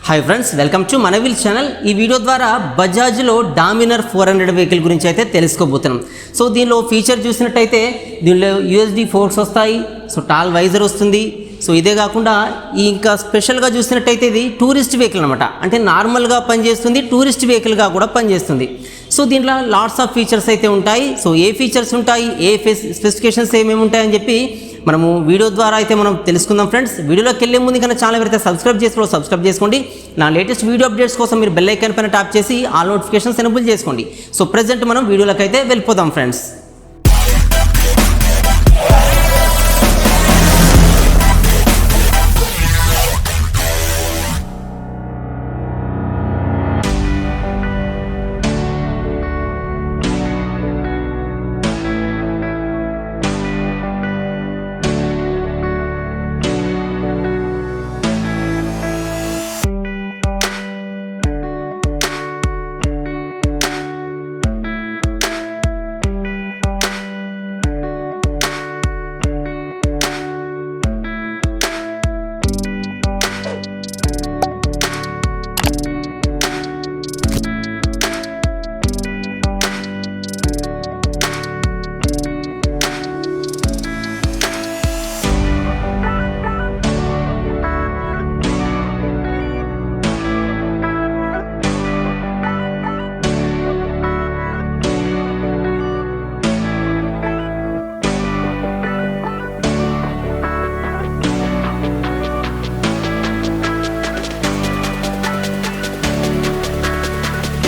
Hi friends welcome to मन wheel channel. Video द्वारा बजाज लो डामिनर 400 vehicle గురించి అయితే తెలుసుకోబోతున్నాం। సో దీనిలో ఫీచర్ చూసినట్టయితే దీనిలో యూఎస్డి ఫోర్క్స్ వస్తాయి। సో టాల్ వైజర్ వస్తుంది। సో ఇదే కాకుండా ఇంకా స్పెషల్గా చూసినట్టయితే ఇది టూరిస్ట్ వెహికల్ అనమాట, అంటే నార్మల్గా పనిచేస్తుంది, టూరిస్ట్ వెహికల్గా కూడా పనిచేస్తుంది। సో దీంట్లో లాట్స్ ఆఫ్ ఫీచర్స్ అయితే ఉంటాయి। సో ఏ ఫీచర్స్ ఉంటాయి, ఏ స్పెసిఫికేషన్స్ ఏమేమి ఉంటాయని చెప్పి మనము వీడియో ద్వారా అయితే మనం తెలుసుకుందాం ఫ్రెండ్స్। వీడియోలోకి వెళ్ళే ముందు కన్నా ఛానల్ ఎవరైతే సబ్స్క్రైబ్ చేసుకోండి। నా లేటెస్ట్ వీడియో అప్డేట్స్ కోసం మీరు బెల్ ఐకాన్ పైన ట్యాప్ చేసి ఆల్ నోటిఫికేషన్స్ ఎనేబుల్ చేసుకోండి। సో ప్రెజెంట్ మనం వీడియోలోకి అయితే వెళ్ళిపోదాం ఫ్రెండ్స్।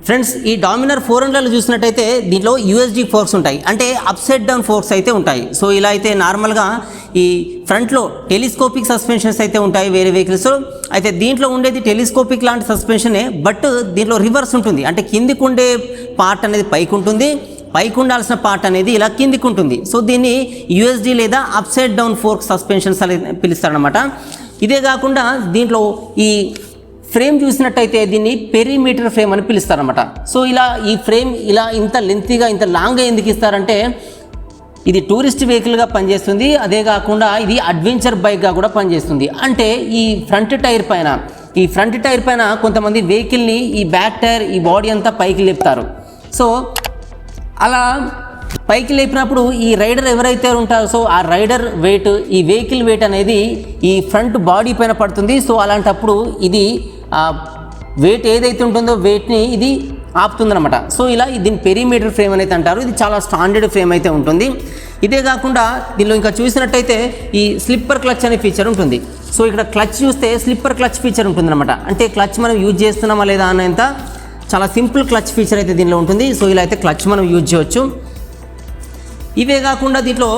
ఫ్రెండ్స్ ఈ డామినర్ 400లో చూసినట్టయితే దీంట్లో యూఎస్డి ఫోర్క్స్ ఉంటాయి, అంటే అప్ సైడ్ డౌన్ ఫోర్క్స్ అయితే ఉంటాయి। సో ఇలా అయితే నార్మల్గా ఈ ఫ్రంట్లో టెలిస్కోపిక్ సస్పెన్షన్స్ అయితే ఉంటాయి వేరే వెహికల్స్ అయితే। దీంట్లో ఉండేది టెలిస్కోపిక్ లాంటి సస్పెన్షనే, బట్ దీంట్లో రివర్స్ ఉంటుంది, అంటే కిందికి ఉండే పార్ట్ అనేది పైకి ఉంటుంది, పైకి ఉండాల్సిన పార్ట్ అనేది ఇలా కిందికి ఉంటుంది। సో దీన్ని యూఎస్డి లేదా up side down fork suspensions అని పిలుస్తారనమాట। ఇదే కాకుండా దీంట్లో ఈ ఫ్రేమ్ చూసినట్టయితే దీన్ని పెరిమీటర్ ఫ్రేమ్ అని పిలుస్తారనమాట। సో ఇలా ఈ ఫ్రేమ్ ఇలా ఇంత లెంతీగా ఇంత లాంగ్గా ఎందుకు ఇస్తారంటే ఇది టూరిస్ట్ వెహికల్గా పనిచేస్తుంది, అదే కాకుండా ఇది అడ్వెంచర్ బైక్గా కూడా పనిచేస్తుంది। అంటే ఈ ఫ్రంట్ టైర్ పైన కొంతమంది వెహికల్ని ఈ బ్యాక్ టైర్ ఈ బాడీ అంతా పైకి లేపుతారు। సో అలా పైకి లేపినప్పుడు ఈ రైడర్ ఎవరైతే ఉంటారో సో ఆ రైడర్ వెయిట్, ఈ వెహికల్ వెయిట్ అనేది ఈ ఫ్రంట్ బాడీ పైన పడుతుంది। సో అలాంటప్పుడు ఇది వెయిట్ ఏదైతే ఉంటుందో వెయిట్ని ఇది ఆపుతుందన్నమాట। సో ఇలా దీని పెరిమీటర్ ఫ్రేమ్ అనేది అంటారు। ఇది చాలా స్టాండర్డ్ ఫ్రేమ్ అయితే ఉంటుంది। ఇదే కాకుండా దీనిలో ఇంకా చూసినట్టయితే ఈ స్లిప్పర్ క్లచ్ అనే ఫీచర్ ఉంటుంది। సో ఇక్కడ క్లచ్ చూస్తే స్లిప్పర్ క్లచ్ ఫీచర్ ఉంటుందన్నమాట, అంటే క్లచ్ మనం యూజ్ చేస్తున్నామా లేదా అనేంత చాలా సింపుల్ క్లచ్ ఫీచర్ అయితే దీనిలో ఉంటుంది। సో ఇలా అయితే క్లచ్ మనం యూజ్ చేయవచ్చు। ఇవే కాకుండా దీంట్లో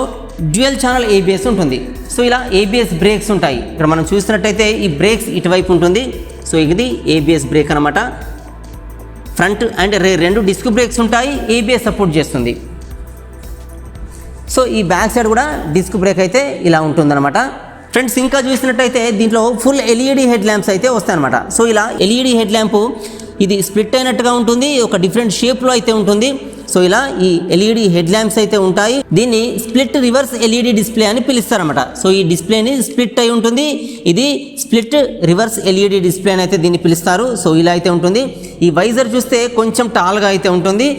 డ్యూయల్ ఛానల్ ఏబిఎస్ ఉంటుంది। సో ఇలా ఏబిఎస్ బ్రేక్స్ ఉంటాయి। ఇక్కడ మనం చూసినట్టయితే ఈ బ్రేక్స్ ఇటువైపు ఉంటుంది। సో ఇది ఏబిఎస్ బ్రేక్ అనమాట। ఫ్రంట్ అండ్ రెండు డిస్క్ బ్రేక్స్ ఉంటాయి, ఏబిఎస్ సపోర్ట్ చేస్తుంది। సో ఈ బ్యాక్ సైడ్ కూడా డిస్క్ బ్రేక్ అయితే ఇలా ఉంటుందన్నమాట ఫ్రెండ్స్। ఇంకా చూసినట్టయితే దీంట్లో ఫుల్ ఎల్ఈడి హెడ్ ల్యాంప్స్ అయితే వస్తాయన్నమాట। సో ఇలా ఎల్ఈడి హెడ్ ల్యాంపు ఇది స్ప్లిట్ అయినట్టుగా ఉంటుంది, ఒక డిఫరెంట్ షేప్లో అయితే ఉంటుంది। సో ఇలా ఈ ఎల్ఈడి హెడ్ ల్యాంప్స్ అయితే ఉంటాయి। దీన్ని స్ప్లిట్ రివర్స్ ఎల్ఈడి డిస్ప్లే అని పిలుస్తారన్నమాట। సో ఈ డిస్ప్లేని స్ప్లిట్ అయి ఉంటుంది, ఇది స్ప్లిట్ రివర్స్ ఎల్ఈడి డిస్ప్లే అని అయితే దీన్ని పిలుస్తారు। సో ఇలా అయితే ఉంటుంది। ఈ వైజర్ చూస్తే కొంచెం టాల్గా అయితే ఉంటుంది।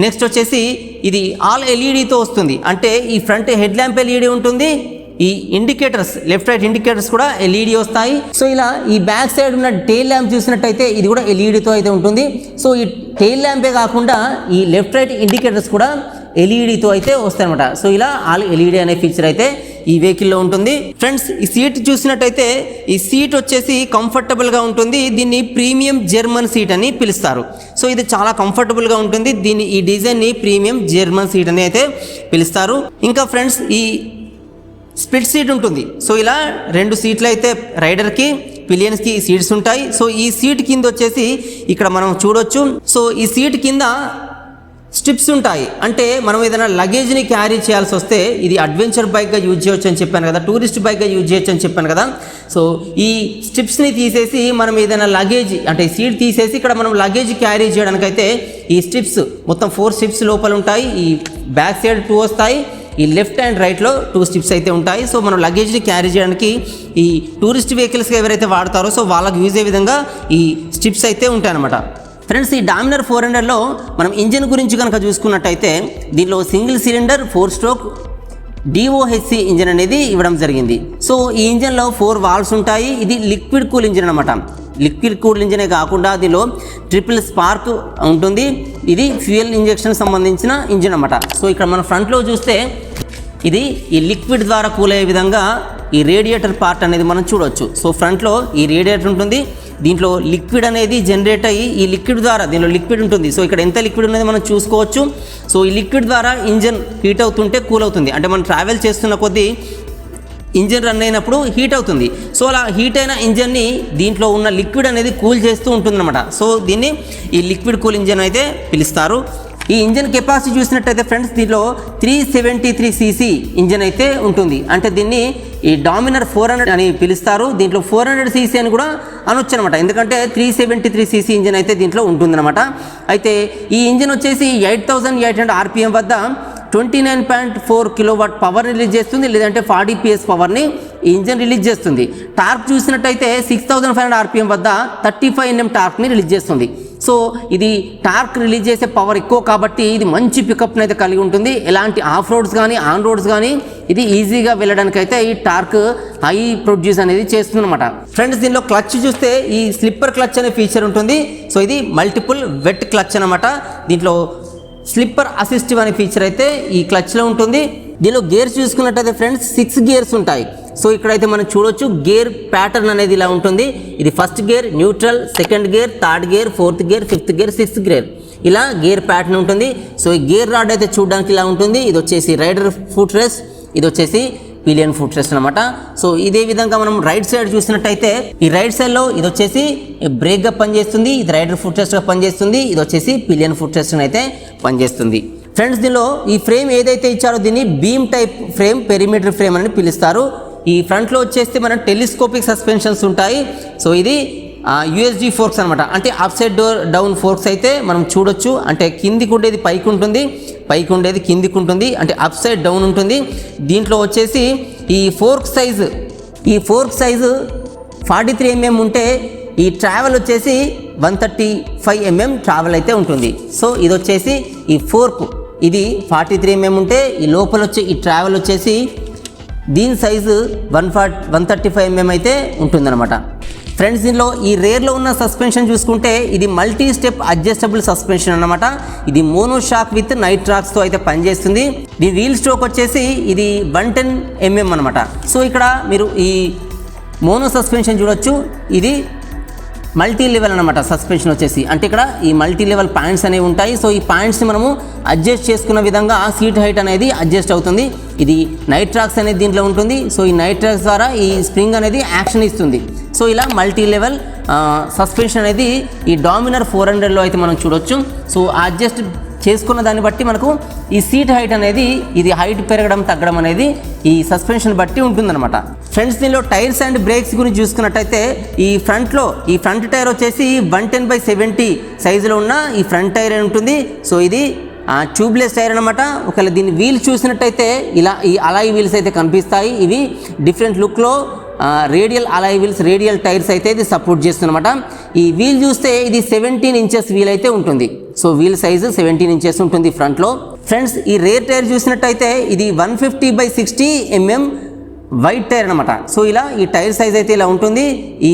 నెక్స్ట్ వచ్చేసి ఇది ఆల్ ఎల్ఈడితో వస్తుంది, అంటే ఈ ఫ్రంట్ హెడ్ ల్యాంప్ ఎల్ఈడి ఉంటుంది, ఈ ఇండికేటర్స్ లెఫ్ట్ రైట్ ఇండికేటర్స్ కూడా ఎల్ఈడి వస్తాయి। సో ఇలా ఈ బ్యాక్ సైడ్ ఉన్న టెయిల్ ల్యాంప్ చూసినట్టయితే ఇది కూడా ఎల్ఈడితో అయితే ఉంటుంది। సో ఈ టెయిల్ ల్యాంపే కాకుండా ఈ లెఫ్ట్ రైట్ ఇండికేటర్స్ కూడా ఎల్ఈడితో అయితే వస్తాయి అనమాట। సో ఇలా ఆల్ ఎల్ఈడి అనే ఫీచర్ అయితే ఈ వెహికల్లో ఉంటుంది ఫ్రెండ్స్। ఈ సీట్ చూసినట్టయితే ఈ సీట్ వచ్చేసి కంఫర్టబుల్గా ఉంటుంది, దీన్ని ప్రీమియం జర్మన్ సీట్ అని పిలుస్తారు। సో ఇది చాలా కంఫర్టబుల్గా ఉంటుంది, దీన్ని ఈ డిజైన్ని ప్రీమియం జర్మన్ సీట్ అని అయితే పిలుస్తారు। ఇంకా ఫ్రెండ్స్ ఈ స్ప్లిట్ సీట్ ఉంటుంది। సో ఇలా రెండు సీట్లు అయితే రైడర్కి పిలియన్స్కి సీట్స్ ఉంటాయి। సో ఈ సీట్ కింద వచ్చేసి ఇక్కడ మనం చూడొచ్చు। సో ఈ సీట్ కింద స్ట్రిప్స్ ఉంటాయి, అంటే మనం ఏదైనా లగేజ్ని క్యారీ చేయాల్సి వస్తే ఇది అడ్వెంచర్ బైక్గా యూజ్ చేయొచ్చు అని చెప్పాను కదా, టూరిస్ట్ బైక్గా యూజ్ చేయొచ్చు అని చెప్పాను కదా। సో ఈ స్ట్రిప్స్ని తీసేసి మనం ఏదైనా లగేజ్ అంటే సీట్ తీసేసి ఇక్కడ మనం లగేజ్ క్యారీ చేయడానికైతే ఈ స్ట్రిప్స్ మొత్తం 4 స్ట్రిప్స్ లోపల ఉంటాయి। ఈ బ్యాక్ సైడ్ 2 వస్తాయి, ఈ లెఫ్ట్ అండ్ రైట్లో 2 స్ట్రిప్స్ అయితే ఉంటాయి. సో మనం లగేజ్ని క్యారీ చేయడానికి ఈ టూరిస్ట్ వెహికల్స్గా ఎవరైతే వాడతారో సో వాళ్ళకి యూజ్ అయ్యే విధంగా ఈ స్ట్రిప్స్ అయితే ఉంటాయన్నమాట. ఫ్రెండ్స్, ఈ డామినర్ 400లో మనం ఇంజిన్ గురించి కనుక చూసుకున్నట్టయితే దీనిలో single cylinder 4 stroke DOHC engine అనేది ఇవ్వడం జరిగింది. సో ఈ ఇంజిన్లో 4 వాల్వ్స్ ఉంటాయి. ఇది లిక్విడ్ కూల్ ఇంజిన్ అనమాట. లిక్విడ్ కూల్ ఇంజినే కాకుండా దీనిలో ట్రిపుల్ స్పార్క్ ఉంటుంది. ఇది ఫ్యూయల్ ఇంజెక్షన్ సంబంధించిన ఇంజిన్ అనమాట. సో ఇక్కడ మన ఫ్రంట్లో చూస్తే ఇది ఈ లిక్విడ్ ద్వారా కూల్ అయ్యే విధంగా ఈ రేడియేటర్ పార్ట్ అనేది మనం చూడవచ్చు. సో ఫ్రంట్లో ఈ రేడియేటర్ ఉంటుంది. దీంట్లో లిక్విడ్ అనేది జనరేట్ అయ్యి ఈ లిక్విడ్ ద్వారా దీనిలో లిక్విడ్ ఉంటుంది. సో ఇక్కడ ఎంత లిక్విడ్ ఉన్నది మనం చూసుకోవచ్చు. సో ఈ లిక్విడ్ ద్వారా ఇంజన్ హీట్ అవుతుంటే కూల్ అవుతుంది. అంటే మనం ట్రావెల్ చేస్తున్న కొద్దీ ఇంజన్ రన్ అయినప్పుడు హీట్ అవుతుంది. సో అలా హీట్ అయిన ఇంజన్ని దీంట్లో ఉన్న లిక్విడ్ అనేది కూల్ చేస్తూ ఉంటుందన్నమాట. సో దీన్ని ఈ లిక్విడ్ కూల్ ఇంజన్ అయితే పిలుస్తారు. ఈ ఇంజన్ కెపాసిటీ చూసినట్టయితే ఫ్రెండ్స్ దీంట్లో 373cc ఇంజన్ అయితే ఉంటుంది. అంటే దీన్ని ఈ డామినర్ 400 అని పిలుస్తారు. దీంట్లో 400cc అని కూడా అనొచ్చు అనమాట. ఎందుకంటే 373cc ఇంజన్ అయితే దీంట్లో ఉంటుందన్నమాట. అయితే ఈ ఇంజన్ వచ్చేసి 8800 RPM వద్ద 29.4 kW పవర్ రిలీజ్ చేస్తుంది. లేదంటే 40 PS పవర్ని ఈ ఇంజన్ రిలీజ్ చేస్తుంది. టార్క్ చూసినట్టయితే 6500 RPM వద్ద 35 Nm టార్క్ని రిలీజ్ చేస్తుంది. సో ఇది టార్క్ రిలీజ్ చేసే పవర్ ఎక్కువ కాబట్టి ఇది మంచి పికప్ని అయితే కలిగి ఉంటుంది. ఎలాంటి ఆఫ్ రోడ్స్ కానీ ఆన్ రోడ్స్ కానీ ఇది ఈజీగా వెళ్ళడానికి అయితే ఈ టార్క్ హై ప్రొడ్యూస్ అనేది చేస్తుంది అనమాట. ఫ్రెండ్స్, దీనిలో క్లచ్ చూస్తే ఈ స్లిప్పర్ క్లచ్ అనే ఫీచర్ ఉంటుంది. సో ఇది మల్టిపుల్ వెట్ క్లచ్ అనమాట. దీంట్లో స్లిప్పర్ అసిస్టివ్ అనే ఫీచర్ అయితే ఈ క్లచ్లో ఉంటుంది. దీనిలో గేర్స్ చూసుకున్నట్టయితే ఫ్రెండ్స్ 6 గేర్స్ ఉంటాయి. సో ఇక్కడైతే మనం చూడొచ్చు గేర్ ప్యాటర్న్ అనేది ఇలా ఉంటుంది. ఇది first gear, neutral, second gear, third gear, fourth gear, fifth gear, sixth gear, ఇలా గేర్ ప్యాటర్న్ ఉంటుంది. సో ఈ గేర్ రాడ్ అయితే చూడడానికి ఇలా ఉంటుంది. ఇది వచ్చేసి రైడర్ ఫుట్ రెస్ట్, ఇది వచ్చేసి పిలియన్ ఫుట్ రెస్ట్ అనమాట. సో ఇదే విధంగా మనం రైట్ సైడ్ చూసినట్టయితే ఈ రైట్ సైడ్లో ఇది వచ్చేసి బ్రేక్గా పనిచేస్తుంది, ఇది రైడర్ ఫుట్ రెస్ట్గా పనిచేస్తుంది, ఇది వచ్చేసి పిలియన్ ఫుట్ రెస్ట్ అయితే పనిచేస్తుంది. ఫ్రెండ్స్, దీనిలో ఈ ఫ్రేమ్ ఏదైతే ఇచ్చారో దీన్ని beam type frame, perimeter frame అని పిలుస్తారు. ఈ ఫ్రంట్లో వచ్చేస్తే మనం టెలిస్కోపిక్ సస్పెన్షన్స్ ఉంటాయి. సో ఇది USD ఫోర్క్స్ అనమాట. అంటే అప్ సైడ్ డౌన్ ఫోర్క్స్ అయితే మనం చూడొచ్చు. అంటే కిందికి ఉండేది పైకి ఉంటుంది, పైకి ఉండేది కిందికి ఉంటుంది. అంటే అప్ సైడ్ డౌన్ ఉంటుంది. దీంట్లో వచ్చేసి ఈ ఫోర్క్ సైజు 43 mm ఉంటే ఈ ట్రావెల్ వచ్చేసి 135 mm ట్రావెల్ అయితే ఉంటుంది. సో ఇది వచ్చేసి ఈ ఫోర్క్ ఇది 43 mm ఉంటే ఈ లోపల వచ్చే ఈ ట్రావెల్ వచ్చేసి దీని సైజు 135 mm అయితే ఉంటుందన్నమాట. ఫ్రెండ్స్, దీనిలో ఈ రేర్లో ఉన్న సస్పెన్షన్ చూసుకుంటే ఇది మల్టీ స్టెప్ అడ్జస్టబుల్ సస్పెన్షన్ అన్నమాట. ఇది మోనో షాక్ విత్ నైట్ ట్రాక్స్తో అయితే పనిచేస్తుంది. దీని వీల్ స్ట్రోక్ వచ్చేసి ఇది 110 mm అనమాట. సో ఇక్కడ మీరు ఈ మోనో సస్పెన్షన్ చూడొచ్చు. ఇది మల్టీ లెవెల్ అనమాట సస్పెన్షన్ వచ్చేసి. అంటే ఇక్కడ ఈ మల్టీ లెవెల్ పాయింట్స్ అనేవి ఉంటాయి. సో ఈ పాయింట్స్ని మనము అడ్జస్ట్ చేసుకున్న విధంగా సీట్ హైట్ అనేది అడ్జస్ట్ అవుతుంది. ఇది నైట్ ట్రాక్స్ అనేది దీంట్లో ఉంటుంది. సో ఈ నైట్ ట్రాక్స్ ద్వారా ఈ స్ప్రింగ్ అనేది యాక్షన్ ఇస్తుంది. సో ఇలా మల్టీ లెవెల్ సస్పెన్షన్ అనేది ఈ డామినర్ 400లో అయితే మనం చూడొచ్చు. సో అడ్జస్ట్ చేసుకున్న దాన్ని బట్టి మనకు ఈ సీట్ హైట్ అనేది ఇది హైట్ పెరగడం తగ్గడం అనేది ఈ సస్పెన్షన్ బట్టి ఉంటుందన్నమాట. ఫ్రెండ్స్, దీనిలో టైర్స్ అండ్ బ్రేక్స్ గురించి చూసుకున్నట్టయితే ఈ ఫ్రంట్ టైర్ వచ్చేసి 110/70 సైజులో ఉన్న ఈ ఫ్రంట్ టైర్ ఉంటుంది. సో ఇది ట్యూబ్లెస్ టైర్ అనమాట. ఒకవేళ దీని వీల్ చూసినట్టయితే ఇలా ఈ అలాయ్ వీల్స్ అయితే కనిపిస్తాయి. ఇవి డిఫరెంట్ లుక్లో radial alloy wheels, radial tyres అయితే ఇది సపోర్ట్ చేస్తుందన్నమాట. ఈ వీల్ చూస్తే ఇది 17 inches వీల్ అయితే ఉంటుంది. సో వీల్ సైజు 17 inches ఉంటుంది ఫ్రంట్లో. ఫ్రెండ్స్, ఈ రేర్ టైర్ చూసినట్టయితే ఇది 150/60 mm వైట్ టైర్ అనమాట. సో ఇలా ఈ టైర్ సైజ్ అయితే ఇలా ఉంటుంది. ఈ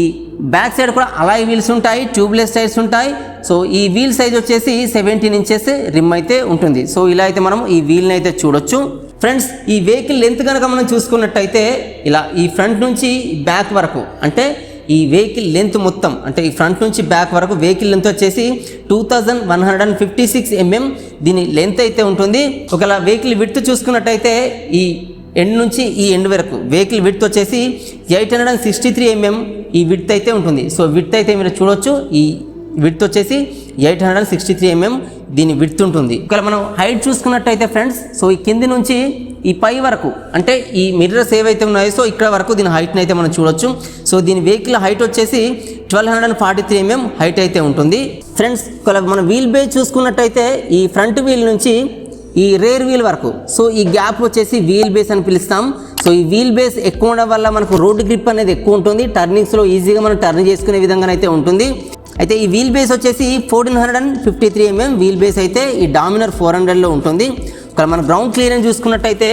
బ్యాక్ సైడ్ కూడా అలాయ్ వీల్స్ ఉంటాయి, ట్యూబ్లెస్ టైర్స్ ఉంటాయి. సో ఈ వీల్ సైజ్ వచ్చేసి 17 inches రిమ్ అయితే ఉంటుంది. సో ఇలా అయితే మనం ఈ వీల్ని అయితే చూడొచ్చు. ఫ్రెండ్స్, ఈ వెహికల్ లెంత్ కనుక మనం చూసుకున్నట్టయితే ఇలా ఈ ఫ్రంట్ నుంచి బ్యాక్ వరకు, అంటే ఈ వెహికల్ లెంత్ మొత్తం, అంటే ఈ ఫ్రంట్ నుంచి బ్యాక్ వరకు వెహికల్ లెంత్ వచ్చేసి 2156 mm దీని లెంత్ అయితే ఉంటుంది. ఒకవేళ వెహికల్ విడ్త్ చూసుకున్నట్టయితే ఈ ఎండ్ నుంచి ఈ ఎండ్ వరకు వెహికల్ విడ్త్ వచ్చేసి 863 mm ఈ విడ్త్ అయితే ఉంటుంది. సో విడ్త్ అయితే మీరు చూడొచ్చు. ఈ విడ్త్ వచ్చేసి 863 mm దీని విడ్త్ ఉంటుంది. ఒకవేళ మనం హైట్ చూసుకున్నట్టయితే ఫ్రెండ్స్, సో ఈ కింది నుంచి ఈ పై వరకు, అంటే ఈ మిర్రర్స్ ఏవైతే ఉన్నాయో సో ఇక్కడ వరకు దీని హైట్ని అయితే మనం చూడొచ్చు. సో దీని వెహికల్ హైట్ వచ్చేసి 1243 mm హైట్ అయితే ఉంటుంది. ఫ్రెండ్స్, ఒకవేళ మనం వీల్ బేస్ చూసుకున్నట్టయితే ఈ ఫ్రంట్ వీల్ నుంచి ఈ రేర్ వీల్ వరకు. సో ఈ గ్యాప్ వచ్చేసి వీల్ బేస్ అని పిలుస్తాం. సో ఈ వీల్ బేస్ ఎక్కువ ఉండడం వల్ల మనకు రోడ్ గ్రిప్ అనేది ఎక్కువ ఉంటుంది, టర్నింగ్స్లో ఈజీగా మనం టర్న్ చేసుకునే విధంగానైతే ఉంటుంది. అయితే ఈ వీల్ బేస్ వచ్చేసి 1453 mm వీల్ బేస్ అయితే ఈ డామినర్ 400లో ఉంటుంది. ఇక్కడ మనం గ్రౌండ్ క్లియరెన్స్ చూసుకున్నట్టయితే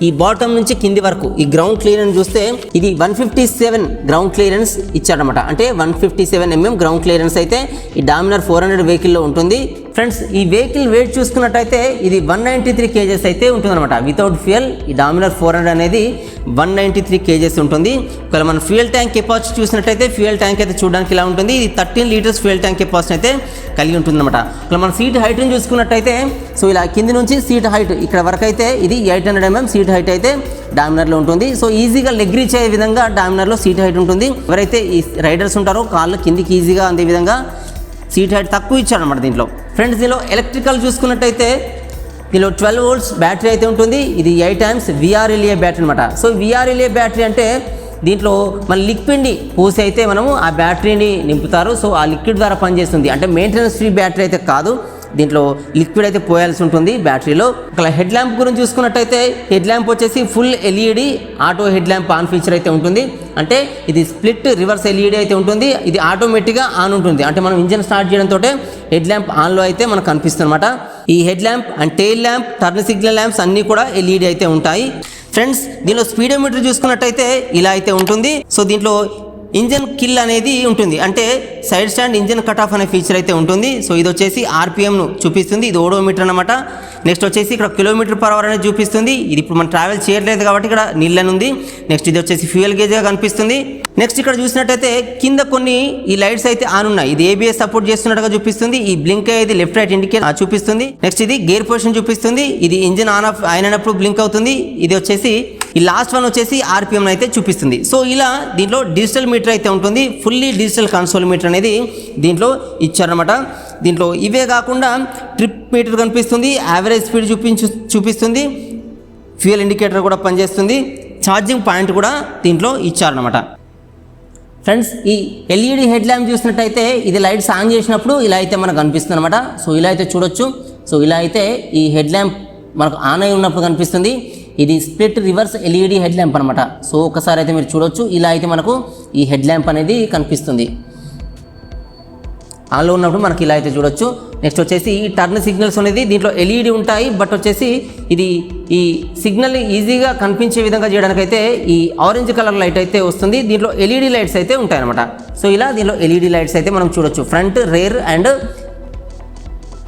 ఈ బాటమ్ నుంచి కింది వరకు ఈ గ్రౌండ్ క్లియరెన్స్ చూస్తే ఇది 157 గ్రౌండ్ క్లియరెన్స్ ఇచ్చాడనమాట. అంటే 157 mm గ్రౌండ్ క్లియరెన్స్ అయితే ఈ డామినర్ 400 వెహికల్లో ఉంటుంది. ఫ్రెండ్స్ ఈ వెహికల్ వెయిట్ చూసుకున్నట్టయితే ఇది 193 kgs అయితే ఉంటుందన్నమాట. వితౌట్ ఫ్యూయల్ ఈ డామినర్ 400 అనేది 193 kgs ఉంటుంది. ఒకవేళ మన ఫ్యూయల్ ట్యాంక్ కెపాసిటీ చూసినట్టయితే ఫ్యూయల్ ట్యాంక్ అయితే చూడడానికి ఇలా ఉంటుంది. ఇది 13 లీటర్స్ ఫ్యూయల్ ట్యాంక్ కెపాసిటీ అయితే కలిగి ఉంటుందన్నమాట. ఇక్కడ మన సీట్ హైట్ని చూసుకున్నట్టయితే సో ఇలా కింది నుంచి సీట్ హైట్ ఇక్కడ వరకు అయితే ఇది 800 mm సీట్ హైట్ అయితే డామినర్లో ఉంటుంది. సో ఈజీగా లెగ్ రీచ్ అయ్యే విధంగా డామినర్లో సీట్ హైట్ ఉంటుంది. ఎవరైతే ఈ రైడర్స్ ఉంటారో కాళ్ళు కిందికి ఈజీగా అందే విధంగా సీట్ హైట్ తక్కువ ఇచ్చారనమాట దీంట్లో. ఫ్రెండ్స్ దీనిలో ఎలక్ట్రికల్ చూసుకున్నట్టయితే దీనిలో 12 volts బ్యాటరీ అయితే ఉంటుంది. ఇది 8 amps VRLA బ్యాటరీ అనమాట. సో VRLA బ్యాటరీ అంటే దీంట్లో మన లిక్విడ్ని పోసి అయితే మనము ఆ బ్యాటరీని నింపుతారు. సో ఆ లిక్విడ్ ద్వారా పనిచేస్తుంది. అంటే మెయింటెనెన్స్ ఫ్రీ బ్యాటరీ అయితే కాదు, దీంట్లో లిక్విడ్ అయితే పోయాల్సి ఉంటుంది బ్యాటరీలో. ఒక హెడ్ ల్యాంప్ గురించి చూసుకున్నట్టయితే హెడ్ ల్యాంప్ వచ్చేసి full LED auto head lamp on feature అయితే ఉంటుంది. అంటే ఇది స్ప్లిట్ రివర్స్ LED అయితే ఉంటుంది. ఇది ఆటోమేటిక్గా ఆన్ ఉంటుంది. అంటే మనం ఇంజన్ స్టార్ట్ చేయడంతో హెడ్ ల్యాంప్ ఆన్లో అయితే మనకు కనిపిస్తుంది అనమాట. ఈ head lamp and tail lamp turn signal lamps అన్నీ కూడా LED అయితే ఉంటాయి. ఫ్రెండ్స్ దీనిలో స్పీడోమీటర్ చూసుకున్నట్టయితే ఇలా అయితే ఉంటుంది. సో దీంట్లో ఇంజన్ కిల్ అనేది ఉంటుంది. అంటే side stand engine cut off అనే ఫీచర్ అయితే ఉంటుంది. సో ఇది వచ్చేసి RPMను చూపిస్తుంది. ఇది ఓడోమీటర్ అనమాట. నెక్స్ట్ వచ్చేసి ఇక్కడ km/h అనేది చూపిస్తుంది. ఇది ఇప్పుడు మనం ట్రావెల్ చేయట్లేదు కాబట్టి ఇక్కడ నీళ్ళని ఉంది. నెక్స్ట్ ఇది వచ్చేసి ఫ్యూయల్ గేజ్గా కనిపిస్తుంది. నెక్స్ట్ ఇక్కడ చూసినట్టయితే కింద కొన్ని ఈ లైట్స్ అయితే ఆన్ ఉన్నాయి. ఇది ABS సపోర్ట్ చేస్తున్నట్టుగా చూపిస్తుంది. ఈ బ్లింక్ అయ్యేది లెఫ్ట్ రైట్ ఇండికేటర్ చూపిస్తుంది. నెక్స్ట్ ఇది గేర్ పొజిషన్ చూపిస్తుంది. ఇది ఇంజిన్ ఆన్ ఆఫ్ అయినప్పుడు బ్లింక్ అవుతుంది. ఇది వచ్చేసి ఈ లాస్ట్ వన్ వచ్చేసి RPM అయితే చూపిస్తుంది. సో ఇలా దీంట్లో డిజిటల్ మీటర్ అయితే ఉంటుంది. ఫుల్లీ డిజిటల్ కన్సోల్ మీటర్ అనేది దీంట్లో ఇచ్చారనమాట. దీంట్లో ఇవే కాకుండా ట్రిప్ మీటర్ కనిపిస్తుంది, యావరేజ్ స్పీడ్ చూపిస్తుంది, ఫ్యూయల్ ఇండికేటర్ కూడా పనిచేస్తుంది, ఛార్జింగ్ పాయింట్ కూడా దీంట్లో ఇచ్చారనమాట. ఫ్రెండ్స్ ఈ LED హెడ్ ల్యాంప్ చూసినట్టయితే ఇది లైట్స్ ఆన్ చేసినప్పుడు ఇలా అయితే మనకు కనిపిస్తుంది అనమాట. సో ఇలా అయితే చూడొచ్చు. సో ఇలా అయితే ఈ హెడ్ ల్యాంప్ మనకు ఆన్ అయి ఉన్నప్పుడు కనిపిస్తుంది. ఇది split reverse LED head lamp అనమాట. సో ఒకసారి అయితే మీరు చూడొచ్చు. ఇలా అయితే మనకు ఈ హెడ్ ల్యాంప్ అనేది కనిపిస్తుంది. ఆన్లో ఉన్నప్పుడు మనకి ఇలా అయితే చూడొచ్చు. నెక్స్ట్ వచ్చేసి ఈ టర్న్ సిగ్నల్స్ అనేది దీంట్లో LED ఉంటాయి. బట్ వచ్చేసి ఇది ఈ సిగ్నల్ ఈజీగా కనిపించే విధంగా చేయడానికైతే ఈ ఆరెంజ్ కలర్ లైట్ అయితే వస్తుంది. దీంట్లో LED లైట్స్ అయితే ఉంటాయి అనమాట. సో ఇలా దీంట్లో LED లైట్స్ అయితే మనం చూడొచ్చు. Front, rare and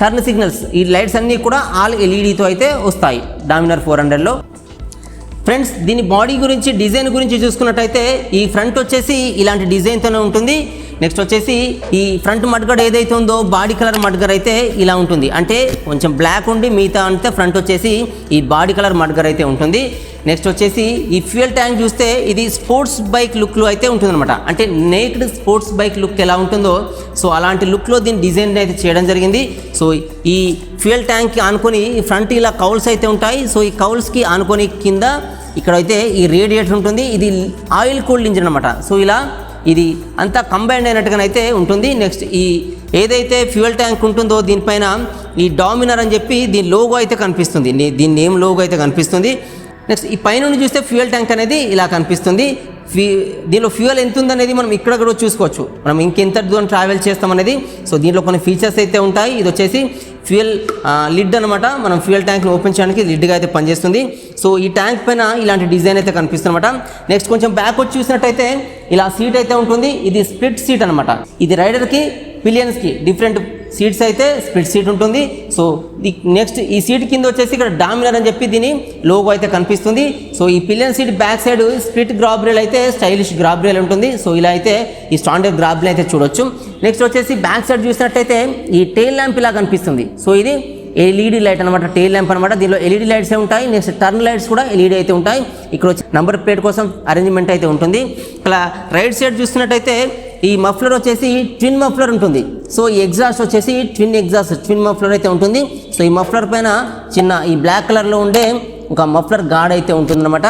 turn signals ఈ లైట్స్ అన్నీ కూడా ఆల్ LEDతో అయితే వస్తాయి డామినర్ 400లో. ఫ్రెండ్స్ దీని బాడీ గురించి డిజైన్ గురించి చూసుకున్నట్టయితే ఈ ఫ్రంట్ వచ్చేసి ఇలాంటి డిజైన్తోనే ఉంటుంది. నెక్స్ట్ వచ్చేసి ఈ ఫ్రంట్ మడ్గడ్ ఏదైతే ఉందో బాడీ కలర్ మడ్గర్ అయితే ఇలా ఉంటుంది. అంటే కొంచెం బ్లాక్ ఉండి మిగతా అంటే ఫ్రంట్ వచ్చేసి ఈ బాడీ కలర్ మడ్గర్ అయితే ఉంటుంది. నెక్స్ట్ వచ్చేసి ఈ ఫ్యూయల్ ట్యాంక్ చూస్తే ఇది స్పోర్ట్స్ బైక్ లుక్లో అయితే ఉంటుందన్నమాట. అంటే నేక్డ్ స్పోర్ట్స్ బైక్ లుక్ ఎలా ఉంటుందో సో అలాంటి లుక్లో దీని డిజైన్ అయితే చేయడం జరిగింది. సో ఈ ఫ్యూయల్ ట్యాంక్కి ఆనుకొని ఫ్రంట్ ఇలా కౌల్స్ అయితే ఉంటాయి. సో ఈ కౌల్స్కి ఆనుకొని కింద ఇక్కడైతే ఈ రేడియేటర్ ఉంటుంది. ఇది ఆయిల్ కూల్డ్ ఇంజిన్ అనమాట. సో ఇలా ఇది అంతా కంబైండ్ అయినట్టుగానైతే ఉంటుంది. నెక్స్ట్ ఈ ఏదైతే ఫ్యూయల్ ట్యాంక్ ఉంటుందో దీనిపైన ఈ డామినర్ అని చెప్పి దీని లోగో అయితే కనిపిస్తుంది. దీని నేమ్ లోగో అయితే కనిపిస్తుంది. నెక్స్ట్ ఈ పైన చూస్తే ఫ్యూయల్ ట్యాంక్ అనేది ఇలా కనిపిస్తుంది. దీనిలో ఫ్యూయల్ ఎంత ఉందనేది మనం ఇక్కడ కూడా చూసుకోవచ్చు. మనం ఇంకెంత దూరం ట్రావెల్ చేస్తామనేది. సో దీంట్లో కొన్ని ఫీచర్స్ అయితే ఉంటాయి. ఇది వచ్చేసి ఫ్యూయల్ లిడ్ అనమాట. మనం ఫ్యూయల్ ట్యాంక్ని ఓపెన్ చేయడానికి లిడ్గా అయితే పనిచేస్తుంది. సో ఈ ట్యాంక్ పైన ఇలాంటి డిజైన్ అయితే కనిపిస్తుంది అనమాట. నెక్స్ట్ కొంచెం బ్యాక్ వచ్చి చూసినట్టయితే ఇలా సీట్ అయితే ఉంటుంది. ఇది స్ప్లిట్ సీట్ అనమాట. ఇది రైడర్కి పిలియన్స్కి డిఫరెంట్ సీట్స్ అయితే స్ప్లిట్ సీట్ ఉంటుంది. సో నెక్స్ట్ ఈ సీట్ కింద వచ్చేసి ఇక్కడ డామినర్ అని చెప్పి దీని లోగో అయితే కనిపిస్తుంది. సో ఈ pillion seat back side split grab rail అయితే స్టైలిష్ గ్రాబ్ రైల్ ఉంటుంది. సో ఇలా అయితే ఈ స్టాండర్డ్ గ్రాబ్ రైల్ అయితే చూడొచ్చు. నెక్స్ట్ వచ్చేసి బ్యాక్ సైడ్ చూసినట్టయితే ఈ టెయిల్ ల్యాంప్ ఇలా కనిపిస్తుంది. సో ఇది LED లైట్ అనమాట, టెయిల్ ల్యాంప్ అనమాట. దీనిలో LED లైట్స్ ఉంటాయి. నెక్స్ట్ టర్న్ లైట్స్ కూడా LED అయితే ఉంటాయి. ఇక్కడ వచ్చి నంబర్ ప్లేట్ కోసం అరేంజ్మెంట్ అయితే ఉంటుంది. ఇలా రైట్ సైడ్ చూస్తున్నట్టయితే ఈ మఫ్లర్ వచ్చేసి ట్విన్ మఫ్లర్ ఉంటుంది. సో ఈ ఎగ్జాస్ట్ వచ్చేసి ట్విన్ మఫ్లర్ అయితే ఉంటుంది. సో ఈ మఫ్లర్ పైన చిన్న ఈ బ్లాక్ కలర్లో ఉండే ఒక మఫ్లర్ గార్డ్ అయితే ఉంటుందన్నమాట.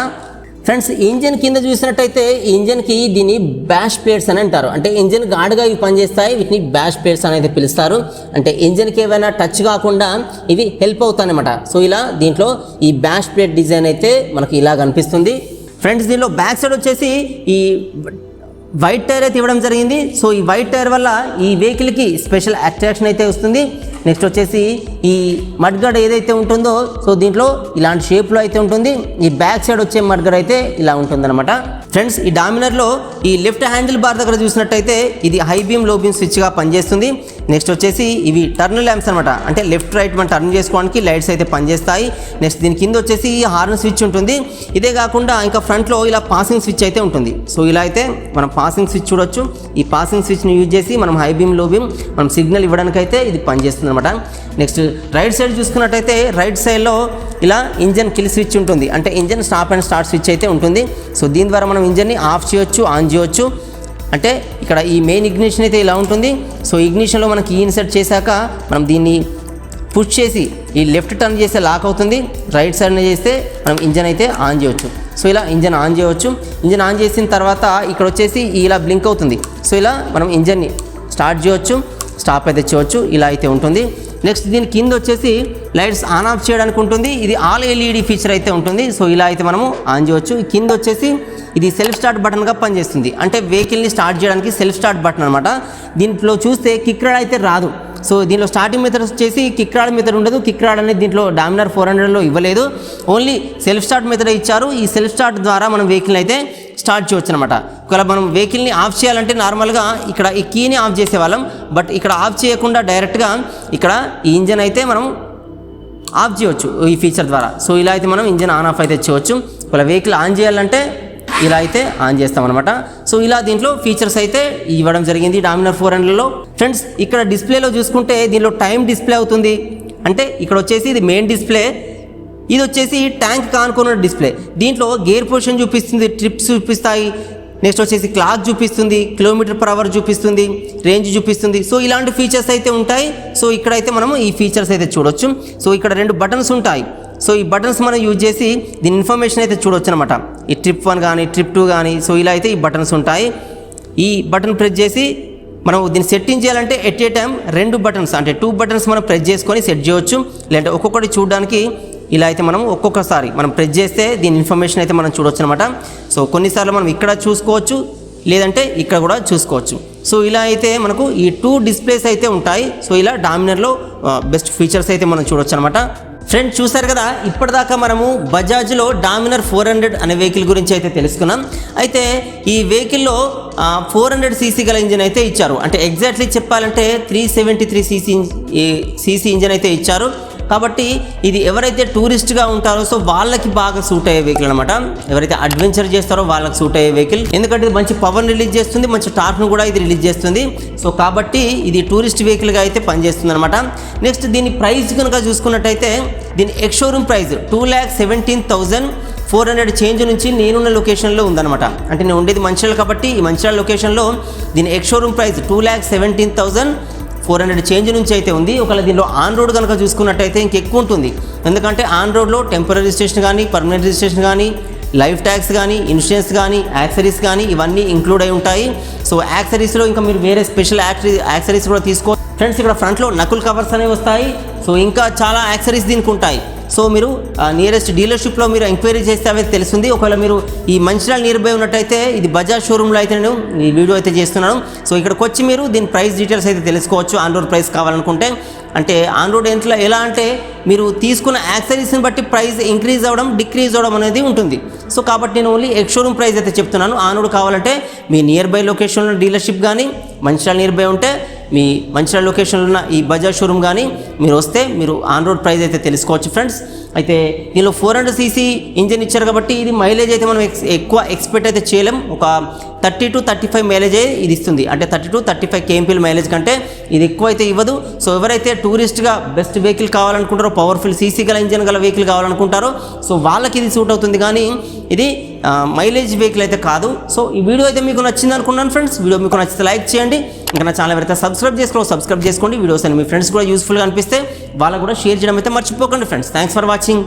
ఫ్రెండ్స్ ఇంజన్ కింద చూసినట్టయితే ఇంజన్కి దీన్ని బ్యాష్ ప్లేట్స్ అని అంటారు. అంటే ఇంజన్ గార్డ్గా ఇవి పనిచేస్తాయి, వీటిని బ్యాష్ ప్లేట్స్ అనేది పిలుస్తారు. అంటే ఇంజన్కి ఏమైనా టచ్ కాకుండా ఇవి హెల్ప్ అవుతాయి అన్నమాట. సో ఇలా దీంట్లో ఈ బ్యాష్ ప్లేట్ డిజైన్ అయితే మనకి ఇలా కనిపిస్తుంది. ఫ్రెండ్స్ దీనిలో బ్యాక్ సైడ్ వచ్చేసి ఈ వైట్ టైర్ అయితే ఇవ్వడం జరిగింది. సో ఈ వైట్ టైర్ వల్ల ఈ వెహికల్కి స్పెషల్ అట్రాక్షన్ అయితే వస్తుంది. నెక్స్ట్ వచ్చేసి ఈ మడ్గార్డ్ ఏదైతే ఉంటుందో సో దీంట్లో ఇలాంటి షేప్లో అయితే ఉంటుంది. ఈ బ్యాక్ సైడ్ వచ్చే మడ్గార్డ్ అయితే ఇలా ఉంటుందన్నమాట. ఫ్రెండ్స్ ఈ డామినర్లో ఈ లెఫ్ట్ హ్యాండిల్ బార్ దగ్గర చూసినట్టయితే ఇది హై బీమ్ లో బీమ్ స్విచ్గా పనిచేస్తుంది. నెక్స్ట్ వచ్చేసి ఇవి టర్న్ ల్యాంప్స్ అనమాట. అంటే లెఫ్ట్ రైట్ మనం టర్న్ చేసుకోవడానికి లైట్స్ అయితే పనిచేస్తాయి. నెక్స్ట్ దీని కింద వచ్చేసి హార్న్ స్విచ్ ఉంటుంది. ఇదే కాకుండా ఇంకా ఫ్రంట్లో ఇలా పాసింగ్ స్విచ్ అయితే ఉంటుంది. సో ఇలా అయితే మనం పాసింగ్ స్విచ్ చూడొచ్చు. ఈ పాసింగ్ స్విచ్ని యూజ్ చేసి మనం హై బీమ్ లో బీమ్ మనం సిగ్నల్ ఇవ్వడానికి అయితే ఇది పనిచేస్తుంది అనమాట. నెక్స్ట్ రైట్ సైడ్ చూసుకున్నట్టయితే రైట్ సైడ్లో ఇలా ఇంజన్ కిల్ స్విచ్ ఉంటుంది. అంటే engine stop and start switch అయితే ఉంటుంది. సో దీని ద్వారా మనం ఇంజన్ని ఆఫ్ చేయొచ్చు, ఆన్ చేయొచ్చు. అంటే ఇక్కడ ఈ మెయిన్ ఇగ్నిషన్ అయితే ఇలా ఉంటుంది. సో ఇగ్నిషన్లో మనకి ఈ ఇన్సర్ట్ చేశాక మనం దీన్ని పుష్ చేసి ఈ లెఫ్ట్ టర్న్ చేస్తే లాక్ అవుతుంది. రైట్ సైడ్ చేస్తే మనం ఇంజన్ అయితే ఆన్ చేయొచ్చు. సో ఇలా ఇంజన్ ఆన్ చేయవచ్చు. ఇంజన్ ఆన్ చేసిన తర్వాత ఇక్కడ వచ్చేసి ఇలా బ్లింక్ అవుతుంది. సో ఇలా మనం ఇంజన్ని స్టార్ట్ చేయొచ్చు, స్టాప్ అయితే చేయవచ్చు. ఇలా అయితే ఉంటుంది. నెక్స్ట్ దీని కింద వచ్చేసి లైట్స్ ఆన్ ఆఫ్ చేయడానికి ఉంటుంది. ఇది ఆల్ ఎల్ఈడి ఫీచర్ అయితే ఉంటుంది. సో ఇలా అయితే మనము ఆన్ చేయవచ్చు. కింద వచ్చేసి ఇది సెల్ఫ్ స్టార్ట్ బటన్గా పనిచేస్తుంది. అంటే వెహికల్ని స్టార్ట్ చేయడానికి సెల్ఫ్ స్టార్ట్ బటన్ అనమాట. దీంట్లో చూస్తే కిక్ రాడ్ అయితే రాదు. సో దీనిలో స్టార్టింగ్ మెథడ్ వచ్చేసి కిక్ రాడ్ మెథడ్ ఉండదు. కిక్ రాడ్ అనేది దీంట్లో డామినర్ 400లో ఇవ్వలేదు. ఓన్లీ సెల్ఫ్ స్టార్ట్ మెథడ్ ఇచ్చారు. ఈ సెల్ఫ్ స్టార్ట్ ద్వారా మనం వెహికల్ అయితే స్టార్ట్ చేయవచ్చు అనమాట. ఒకవేళ మనం వెహికల్ని ఆఫ్ చేయాలంటే నార్మల్గా ఇక్కడ ఈ కీని ఆఫ్ చేసేవాళ్ళం. బట్ ఇక్కడ ఆఫ్ చేయకుండా డైరెక్ట్గా ఇక్కడ ఈ ఇంజన్ అయితే మనం ఆఫ్ చేయవచ్చు ఈ ఫీచర్ ద్వారా. సో ఇలా అయితే మనం ఇంజన్ ఆన్ ఆఫ్ అయితే చేయవచ్చు. ఒకవేళ వెహికల్ ఆన్ చేయాలంటే ఇలా అయితే ఆన్ చేస్తామన్నమాట. సో ఇలా దీంట్లో ఫీచర్స్ అయితే ఇవ్వడం జరిగింది డామినర్ 400లో. ఫ్రెండ్స్ ఇక్కడ డిస్ప్లేలో చూసుకుంటే దీనిలో టైం డిస్ప్లే అవుతుంది. అంటే ఇక్కడ వచ్చేసి ఇది మెయిన్ డిస్ప్లే, ఇది వచ్చేసి ట్యాంక్ కానుకున్న డిస్ప్లే. దీంట్లో గేర్ పొజిషన్ చూపిస్తుంది, ట్రిప్స్ చూపిస్తాయి. నెక్స్ట్ వచ్చేసి క్లాక్ చూపిస్తుంది, కిలోమీటర్ పర్ అవర్ చూపిస్తుంది, రేంజ్ చూపిస్తుంది. సో ఇలాంటి ఫీచర్స్ అయితే ఉంటాయి. సో ఇక్కడైతే మనము ఈ ఫీచర్స్ అయితే చూడొచ్చు. సో ఇక్కడ 2 బటన్స్ ఉంటాయి. సో ఈ బటన్స్ మనం యూజ్ చేసి దీని ఇన్ఫర్మేషన్ అయితే చూడొచ్చు అనమాట. ఈ ట్రిప్ 1 కానీ ట్రిప్ 2 కానీ. సో ఇలా అయితే ఈ బటన్స్ ఉంటాయి. ఈ బటన్ ప్రెస్ చేసి మనం దీన్ని సెట్టింగ్ చేయాలంటే ఎట్ ఏ టైం 2 బటన్స్ అంటే 2 బటన్స్ మనం ప్రెస్ చేసుకొని సెట్ చేయవచ్చు. లేదంటే ఒక్కొక్కటి చూడడానికి ఇలా అయితే మనం ఒక్కొక్కసారి మనం ప్రెస్ చేస్తే దీని ఇన్ఫర్మేషన్ అయితే మనం చూడవచ్చు అనమాట. సో కొన్నిసార్లు మనం ఇక్కడ చూసుకోవచ్చు, లేదంటే ఇక్కడ కూడా చూసుకోవచ్చు. సో ఇలా అయితే మనకు ఈ 2 డిస్ప్లేస్ అయితే ఉంటాయి. సో ఇలా డామినర్లో బెస్ట్ ఫీచర్స్ అయితే మనం చూడవచ్చు అనమాట. ఫ్రెండ్స్ చూసారు కదా, ఇప్పటిదాకా మనము బజాజ్లో డామినర్ 400 అనే వెహికల్ గురించి అయితే తెలుసుకున్నాం. అయితే ఈ వెహికల్లో 400 సీసీ గల ఇంజిన్ అయితే ఇచ్చారు. అంటే ఎగ్జాక్ట్లీ చెప్పాలంటే 373 సీసీ ఇంజిన్ అయితే ఇచ్చారు. కాబట్టి ఇది ఎవరైతే టూరిస్ట్గా ఉంటారో సో వాళ్ళకి బాగా సూట్ అయ్యే వెహికల్ అనమాట. ఎవరైతే అడ్వెంచర్ చేస్తారో వాళ్ళకి సూట్ అయ్యే వెహికల్. ఎందుకంటే ఇది మంచి పవర్ రిలీజ్ చేస్తుంది, మంచి టార్క్ను కూడా ఇది రిలీజ్ చేస్తుంది. సో కాబట్టి ఇది టూరిస్ట్ వెహికల్గా అయితే పనిచేస్తుంది అనమాట. నెక్స్ట్ దీని ప్రైస్ కనుక చూసుకున్నట్టయితే దీని ఎక్స్ షోరూమ్ ప్రైస్ 2,17,400 చేంజ్ నుంచి నేనున్న లొకేషన్లో ఉందన్నమాట. అంటే నేను ఉండేది మంచిర్యాల కాబట్టి ఈ మంచిర్యాల లొకేషన్లో దీని ఎక్స్ షోరూమ్ ప్రైస్ 2,17,400 చేంజ్ నుంచి అయితే ఉంది. ఒకవేళ దీనిలో ఆన్ రోడ్ కనుక చూసుకున్నట్టయితే ఇంకెక్కువ ఉంటుంది. ఎందుకంటే ఆన్ రోడ్లో టెంపరీ రిజిస్ట్రేషన్ కానీ, పర్మనెంట్ రిజిస్ట్రేషన్ కానీ, లైఫ్ ట్యాక్స్ కానీ, ఇన్సూరెన్స్ కానీ, యాక్సరీస్ కానీ ఇవన్నీ ఇంక్లూడ్ అయి ఉంటాయి. సో యాక్సరీస్లో ఇంకా మీరు వేరే స్పెషల్ యాక్సరీస్ కూడా తీసుకో. ఫ్రెండ్స్ ఇక్కడ ఫ్రంట్లో నకుల్ కవర్స్ అనేవి వస్తాయి. సో ఇంకా చాలా యాక్సరీస్ దీనికి ఉంటాయి. సో మీరు నియరెస్ట్ డీలర్షిప్లో మీరు ఎంక్వైరీ చేస్తే అవైతే తెలుస్తుంది. ఒకవేళ మీరు ఈ మంచిర్యాల నియర్ బై ఉన్నట్టయితే ఇది బజాజ్ షోరూంలో అయితే నేను ఈ వీడియో అయితే చేస్తున్నాను. సో ఇక్కడికి వచ్చి మీరు దీని ప్రైస్ డీటెయిల్స్ అయితే తెలుసుకోవచ్చు. ఆన్ రోడ్ ప్రైస్ కావాలనుకుంటే అంటే ఆన్ రోడ్ ఎలా అంటే మీరు తీసుకున్న యాక్సరీస్ని బట్టి ప్రైస్ ఇంక్రీజ్ అవ్వడం, డిక్రీజ్ అవ్వడం అనేది ఉంటుంది. సో కాబట్టి నేను ఓన్లీ ఎక్స్ షోరూమ్ ప్రైస్ అయితే చెప్తున్నాను. ఆన్ రోడ్ కావాలంటే మీ నియర్ బై లొకేషన్లో డీలర్షిప్ కానీ, మంచిర్యాల నియర్ బై ఉంటే మీ మంచిర్యాల లొకేషన్లో ఉన్న ఈ బజాజ్ షోరూమ్ కానీ మీరు వస్తే మీరు ఆన్ రోడ్ ప్రైస్ అయితే తెలుసుకోవచ్చు. ఫ్రెండ్స్ అయితే దీనిలో 400 సీసీ ఇంజిన్ ఇచ్చారు కాబట్టి ఇది మైలేజ్ అయితే మనం ఎక్కువ ఎక్స్పెక్ట్ అయితే చేయలేం. ఒక 30 to 35 మైలేజ్ ఇది ఇస్తుంది. అంటే 30 to 35 కేఎంపీల మైలేజ్ కంటే ఇది ఎక్కువ అయితే ఇవ్వదు. సో ఎవరైతే టూరిస్ట్గా బెస్ట్ వెహికల్ కావాలనుకుంటారో, పవర్ఫుల్ సీసీ గల ఇంజిన్ గల వెహికల్ కావాలనుకుంటారో సో వాళ్ళకి ఇది సూట్ అవుతుంది. కానీ ఇది మైలేజ్ వెహికల్ అయితే కాదు. సో ఈ వీడియో అయితే మీకు నచ్చింది అనుకున్నాను. ఫ్రెండ్స్ వీడియో మీకు నచ్చితే లైక్ చేయండి. ఇంకా నా ఛానల్ ఎవరైతే సబ్స్క్రైబ్ చేసుకోండి. వీడియోస్ అని మీ ఫ్రెండ్స్ కూడా యూస్ఫుల్గా అనిపిస్తే వాళ్ళకు కూడా షేర్ చేయడం అయితే మర్చిపోకండి. Friends thanks for watching.